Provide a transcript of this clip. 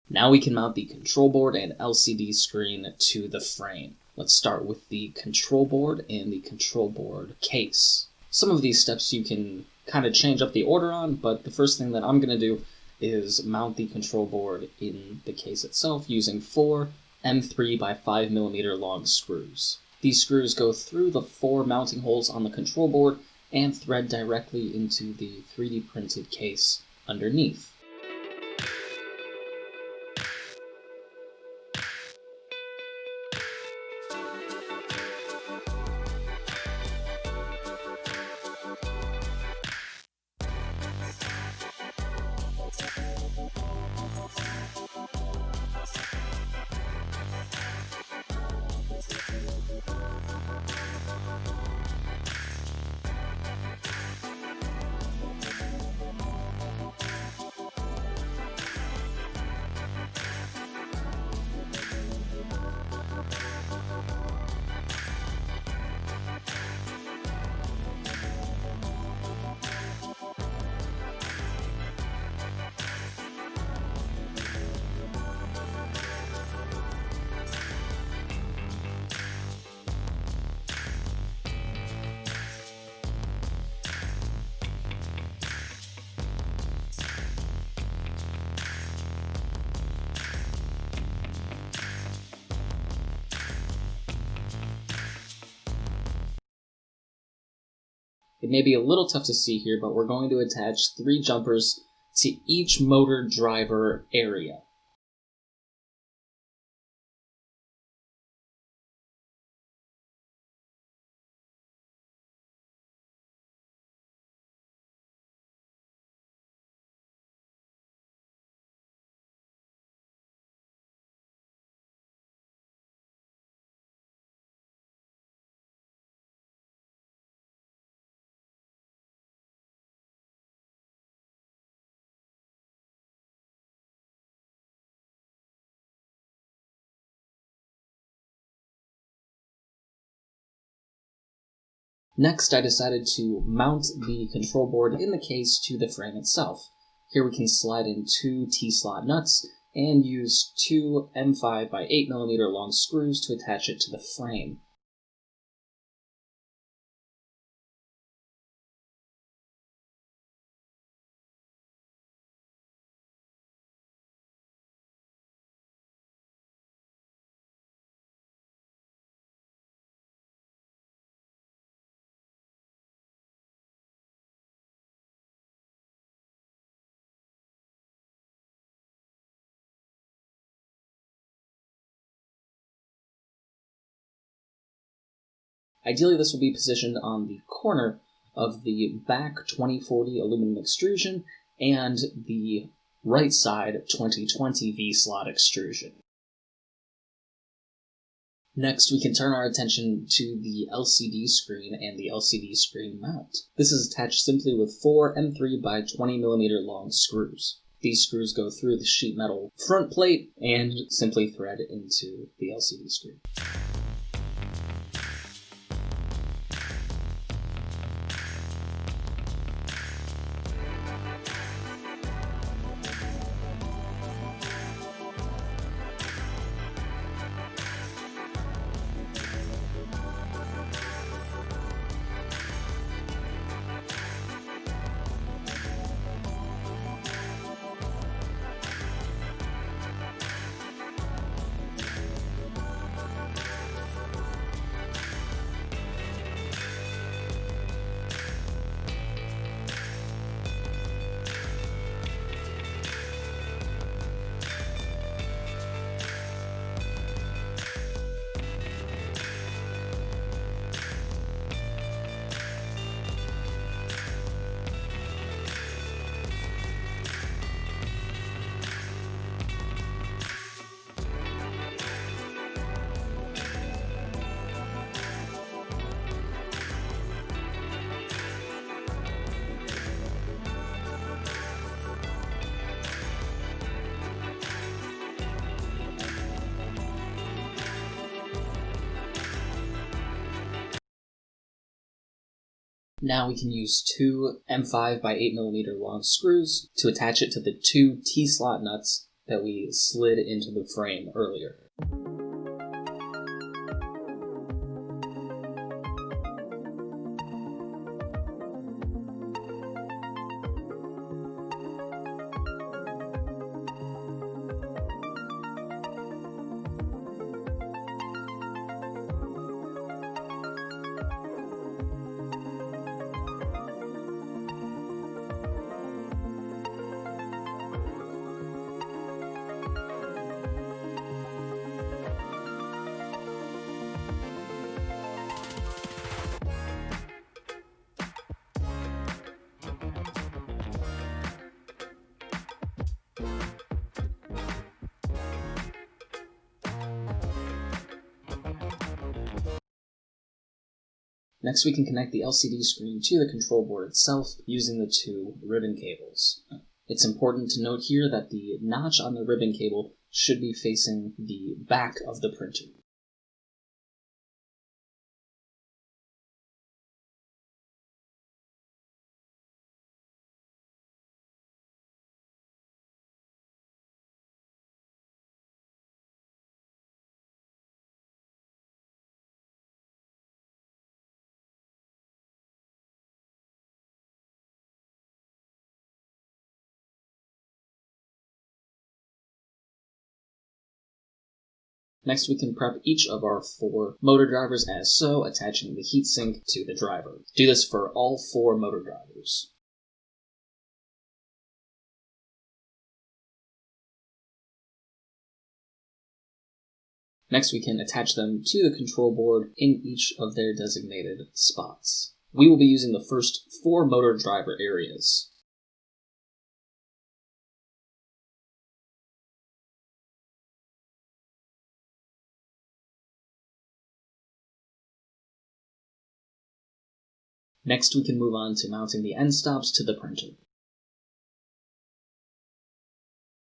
Now we can mount the control board and LCD screen to the frame. Let's start with the control board and the control board case. Some of these steps you can kind of change up the order on, but the first thing that I'm going to do is mount the control board in the case itself using 4 M3 by 5mm long screws. These screws go through the 4 mounting holes on the control board and thread directly into the 3D printed case underneath. It may be a little tough to see here, but we're going to attach 3 jumpers to each motor driver area. Next, I decided to mount the control board in the case to the frame itself. Here we can slide in 2 T-slot nuts and use 2 M5 by 8mm long screws to attach it to the frame. Ideally, this will be positioned on the corner of the back 2040 aluminum extrusion and the right side 2020 V-slot extrusion. Next, we can turn our attention to the LCD screen and the LCD screen mount. This is attached simply with 4 M3 by 20mm long screws. These screws go through the sheet metal front plate and simply thread into the LCD screen. Now we can use 2 M5 by 8mm long screws to attach it to the 2 T-slot nuts that we slid into the frame earlier. Next, we can connect the LCD screen to the control board itself using the two ribbon cables. It's important to note here that the notch on the ribbon cable should be facing the back of the printer. Next, we can prep each of our 4 motor drivers as so, attaching the heatsink to the driver. Do this for all 4 motor drivers. Next, we can attach them to the control board in each of their designated spots. We will be using the first 4 motor driver areas. Next, we can move on to mounting the end stops to the printer.